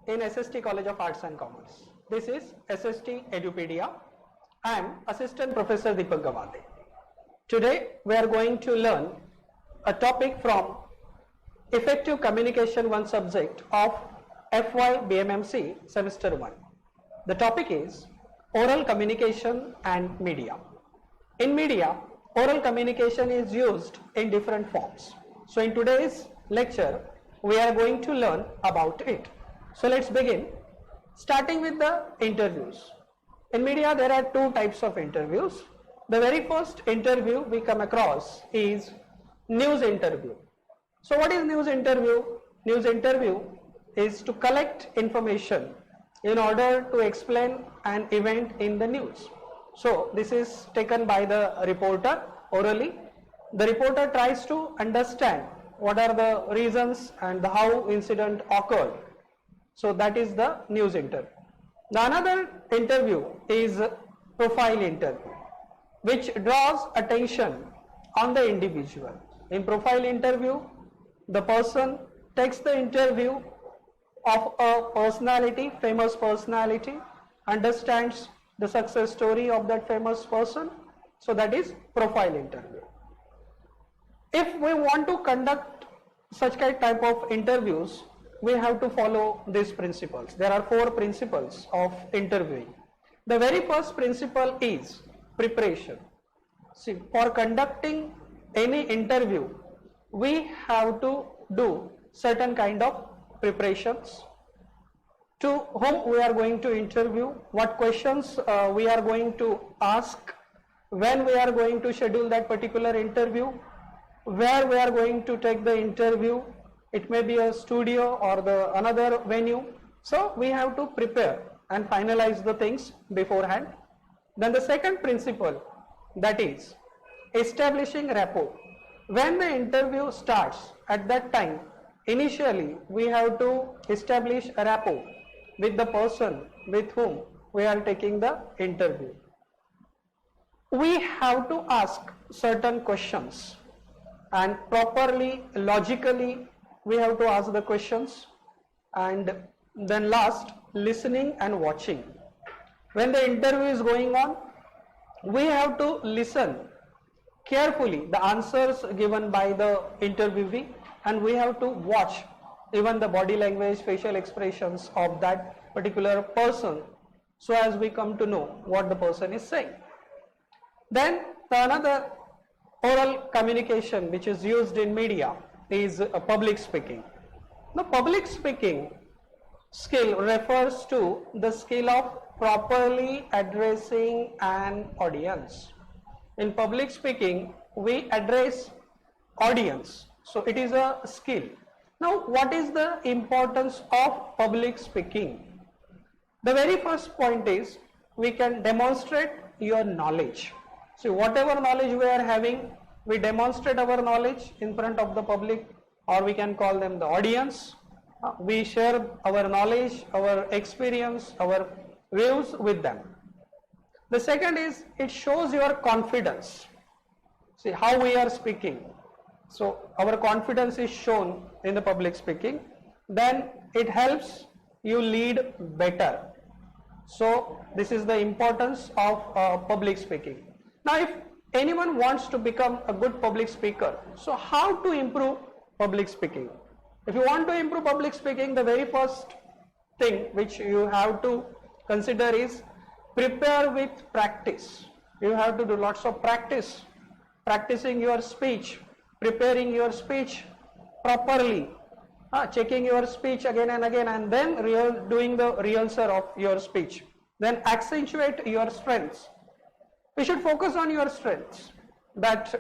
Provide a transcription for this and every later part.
in SST College of Arts and Commerce. This is SST Edupedia. I am Assistant Professor Deepak Gawade. Today we are going to learn a topic from Effective Communication 1 subject of FY.BAMMC Semester 1. The topic is Oral Communication and Media. In media, oral communication is used in different forms. So in today's lecture, we are going to learn about it. So let's begin, starting with the interviews. In media, there are two types of interviews. The very first interview we come across is news interview. So what is news interview? News interview is to collect information in order to explain an event in the news. So this is taken by the reporter orally. The reporter tries to understand what are the reasons and how incident occurred. So that is the news interview. The another interview is profile interview, which draws attention on the individual. In profile interview, the person takes the interview of a personality, famous personality, understands the success story of that famous person. So that is profile interview. If we want to conduct such type of interviews, we have to follow these principles. There are 4 principles of interviewing. The very first principle is preparation. See, for conducting any interview, we have to do certain kind of preparations. To whom we are going to interview, what questions we are going to ask, when we are going to schedule that particular interview, where we are going to take the interview. It may be a studio or another venue. So we have to prepare and finalize the things beforehand. Then the second principle, that is establishing rapport. When the interview starts, at that time, initially we have to establish a rapport with the person with whom we are taking the interview. We have to ask certain questions, and properly, logically, we have to ask the questions. And then last, listening and watching. When the interview is going on, we have to listen carefully the answers given by the interviewee, and we have to watch even the body language, facial expressions of that particular person, so as we come to know what the person is saying. Then another oral communication which is used in media is public speaking. Now, public speaking skill refers to the skill of properly addressing an audience. In public speaking, we address audience, so it is a skill. Now, what is the importance of public speaking? The very first point is we can demonstrate your knowledge. So whatever knowledge we are having, we demonstrate our knowledge in front of the public, or we can call them the audience. We share our knowledge, our experience, our views with them. The second is it shows your confidence. See how we are speaking. So our confidence is shown in the public speaking. Then it helps you lead better. So this is the importance of public speaking. Now, if anyone wants to become a good public speaker, so how to improve public speaking? If you want to improve public speaking, the very first thing which you have to consider is prepare with practice. You have to do lots of practice, practicing your speech, preparing your speech properly, checking your speech again and again, and then doing the rehearsal of your speech. Then accentuate your strengths. We should focus on your strengths. That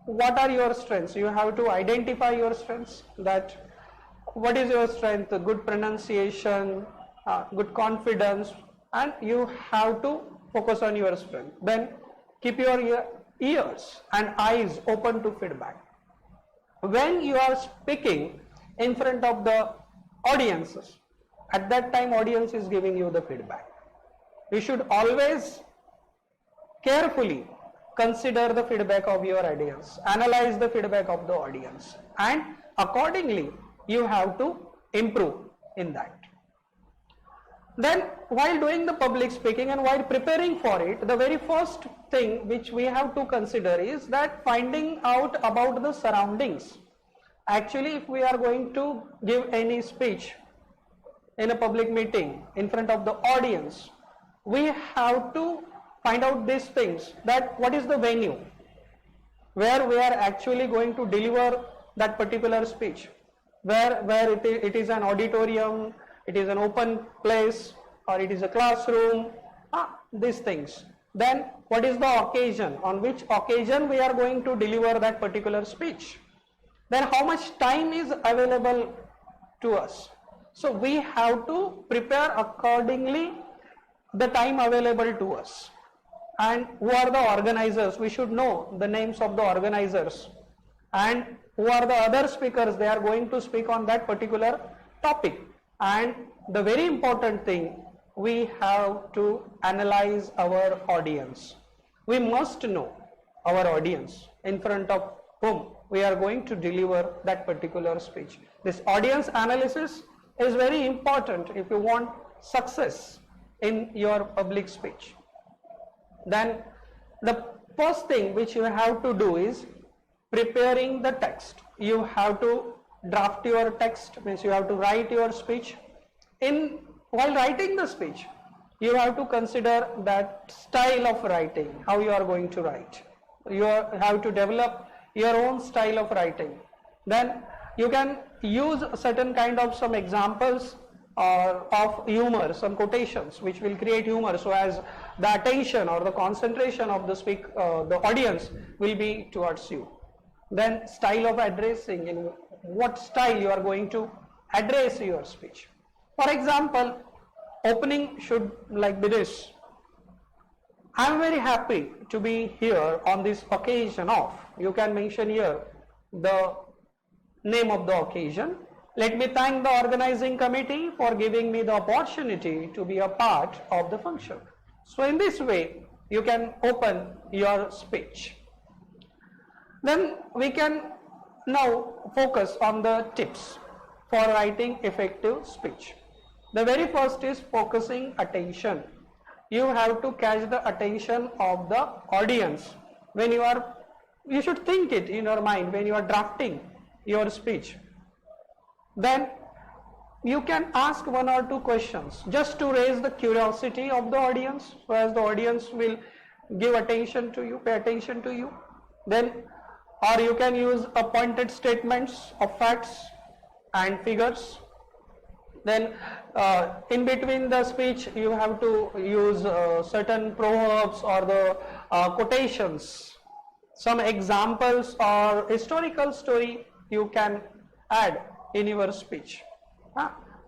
what are your strengths? You have to identify your strengths. That what is your strength? Good pronunciation, good confidence, and you have to focus on your strength. Then keep your ears and eyes open to feedback. When you are speaking in front of the audiences, at that time audience is giving you the feedback. You should always carefully consider the feedback of your audience, analyze the feedback of the audience, and accordingly you have to improve in that. Then while doing the public speaking and while preparing for it, the very first thing which we have to consider is that finding out about the surroundings. Actually, if we are going to give any speech in a public meeting in front of the audience, we have to find out these things, that what is the venue where we are actually going to deliver that particular speech, where it is an auditorium, it is an open place, or it is a classroom, these things. Then what is the occasion, on which occasion we are going to deliver that particular speech. Then how much time is available to us. So we have to prepare accordingly the time available to us. And who are the organizers? We should know the names of the organizers. And who are the other speakers? They are going to speak on that particular topic. And the very important thing, we have to analyze our audience. We must know our audience in front of whom we are going to deliver that particular speech. This audience analysis is very important if you want success in your public speech. Then the first thing which you have to do is preparing the text. You have to draft your text, means you have to write your speech. While writing the speech, you have to consider that style of writing, how you are going to write. You have to develop your own style of writing. Then you can use certain kind of some examples or of humor, some quotations which will create humor, so as the attention or the concentration of the audience will be towards you. Then style of addressing, in what style you are going to address your speech. For example, opening should like be this: I am very happy to be here on this occasion of, you can mention here the name of the occasion. Let me thank the organizing committee for giving me the opportunity to be a part of the function. So in this way, you can open your speech. Then we can now focus on the tips for writing effective speech. The very first is focusing attention. You have to catch the attention of the audience. You should think it in your mind when you are drafting your speech. Then you can ask one or two questions just to raise the curiosity of the audience, so as the audience will give attention to you, pay attention to you. Then, or you can use appointed statements of facts and figures. Then in between the speech you have to use certain proverbs or the quotations, some examples or historical story you can add in your speech.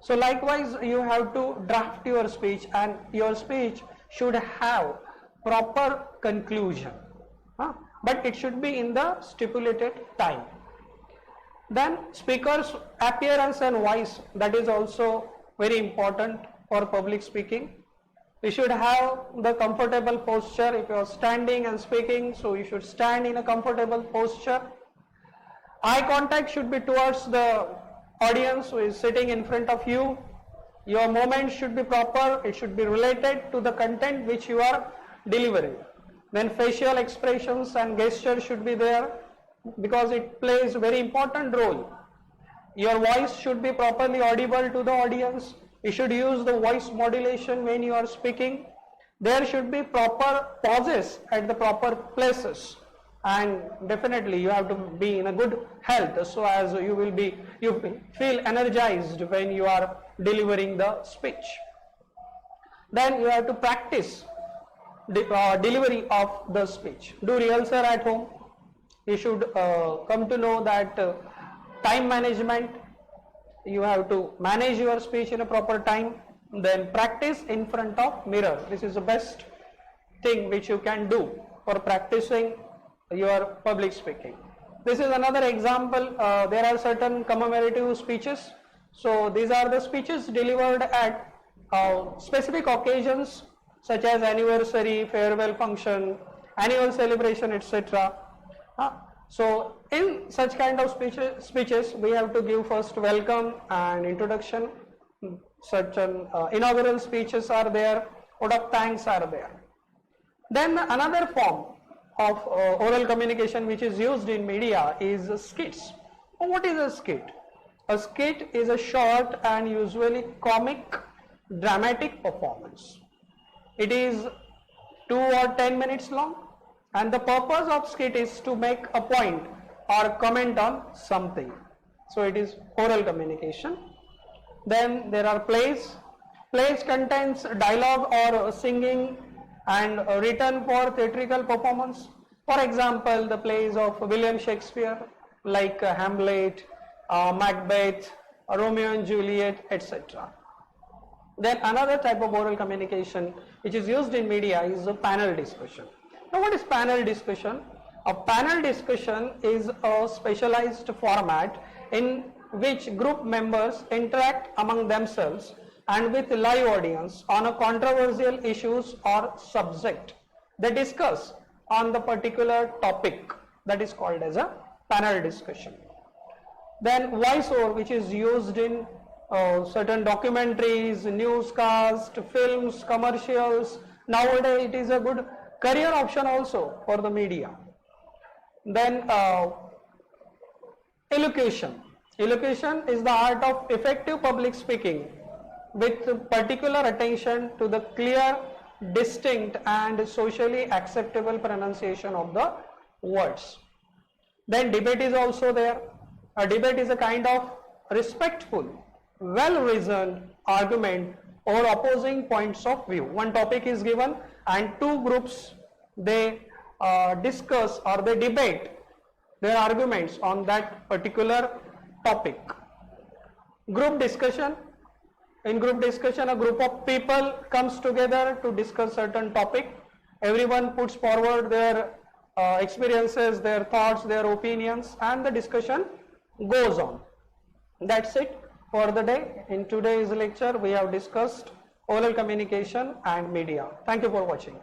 So likewise you have to draft your speech, and your speech should have proper conclusion, but it should be in the stipulated time. Then speaker's appearance and voice, that is also very important for public speaking. You should have the comfortable posture. If you are standing and speaking, so you should stand in a comfortable posture. Eye contact should be towards the audience who is sitting in front of you. Your movement should be proper. It should be related to the content which you are delivering. Then facial expressions and gestures should be there, because it plays a very important role. Your voice should be properly audible to the audience. You should use the voice modulation when you are speaking. There should be proper pauses at the proper places, and definitely you have to be in a good health, so as you feel energized when you are delivering the speech. Then you have to practice the delivery of the speech. Do rehearsal at home. You should come to know that time management, you have to manage your speech in a proper time. Then practice in front of mirror. This is the best thing which you can do for practicing your public speaking. This is another example. There are certain commemorative speeches. So these are the speeches delivered at specific occasions such as anniversary, farewell function, annual celebration, etc. So in such kind of speeches we have to give first welcome and introduction, certain inaugural speeches are there, vote of thanks are there. Then another form of oral communication which is used in media is skits. What is a skit? A skit is a short and usually comic dramatic performance. It is 2 or 10 minutes long, and the purpose of skit is to make a point or comment on something. So it is oral communication. Then there are plays. Plays contains dialogue or singing and written for theatrical performance. For example, the plays of William Shakespeare like Hamlet, Macbeth, Romeo and Juliet, etc. Then another type of oral communication which is used in media is a panel discussion. Now what is panel discussion? A panel discussion is a specialized format in which group members interact among themselves and with live audience on a controversial issues or subject. They discuss on the particular topic, that is called as a panel discussion. Then voiceover, which is used in certain documentaries, newscasts, films, commercials. Nowadays it is a good career option also for the media. Then elocution. Elocution is the art of effective public speaking with particular attention to the clear, distinct and socially acceptable pronunciation of the words. Then debate is also there. A debate is a kind of respectful, well-reasoned argument over opposing points of view. One topic is given and two groups, they discuss or they debate their arguments on that particular topic. Group discussion. In group discussion, a group of people comes together to discuss certain topic. Everyone puts forward their experiences, their thoughts, their opinions, and the discussion goes on. That's it for the day. In today's lecture, we have discussed oral communication and media. Thank you for watching.